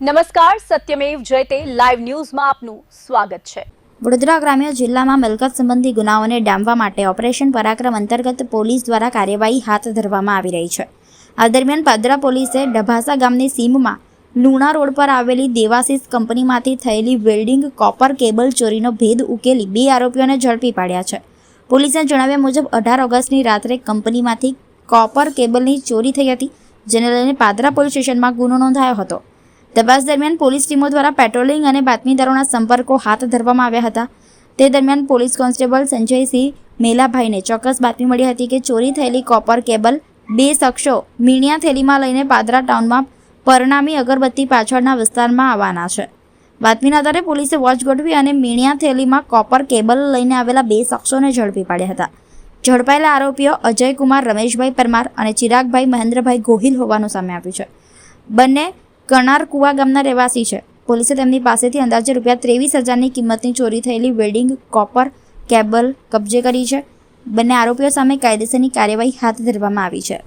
નમસ્કાર, સત્યમેવ જયતે લાઈવ ન્યૂઝમાં આપનું સ્વાગત છે। વડોદરા ગ્રામ્ય જિલ્લામાં મિલકત સંબંધી ગુનાઓને ડામવા માટે ઓપરેશન પરાક્રમ અંતર્ગત પોલીસ દ્વારા કાર્યવાહી હાથ ધરવામાં આવી રહી છે। આ દરમિયાન પાદરા પોલીસે ડભાસા ગામની સીમમાં લુણા રોડ પર આવેલી દેવાસીસ કંપનીમાંથી થયેલી વેલ્ડિંગ કોપર કેબલ ચોરીનો ભેદ ઉકેલી 2 આરોપીઓને ઝડપી પાડ્યા છે। પોલીસના જણાવ્યા મુજબ 18 ઓગસ્ટની રાત્રે કંપનીમાંથી કોપર કેબલની ચોરી થઈ હતી, જેને લઈને પાદરા પોલીસ સ્ટેશનમાં ગુનો નોંધાયો હતો। તપાસ દરમિયાન પોલીસ ટીમો દ્વારા પેટ્રોલિંગ અને બાતમીદારોના સંપર્કો હાથ ધરવામાં આવ્યા હતા। તે દરમિયાન પોલીસ કોન્સ્ટેબલ સંજયસિંહ મેલાભાઈને ચોક્કસ બાતમી મળી હતી કે ચોરી થયેલી કોપર કેબલ 2 શખ્સો મીણિયા થેલીમાં લઈને પાદરા ટાઉનમાં પરણામી અગરબત્તી પાછળના વિસ્તારમાં આવવાના છે। બાતમીના આધારે પોલીસે વોચ ગોઠવી અને મીણિયા થેલીમાં કોપર કેબલ લઈને આવેલા 2 શખ્સોને ઝડપી પાડ્યા હતા। ઝડપાયેલા આરોપીઓ અજયકુમાર રમેશભાઈ પરમાર અને ચિરાગભાઈ મહેન્દ્રભાઈ ગોહિલ હોવાનું સામે આવ્યું છે। બંને કણાર કુવા ગામના રહેવાસી છે। પોલીસે તેમની પાસેથી અંદાજે ₹23,000ની કિંમતની ચોરી થયેલી વેલ્ડિંગ કોપર કેબલ કબજે કરી છે। બંને આરોપીઓ સામે કાયદેસરની કાર્યવાહી હાથ ધરવામાં આવી છે।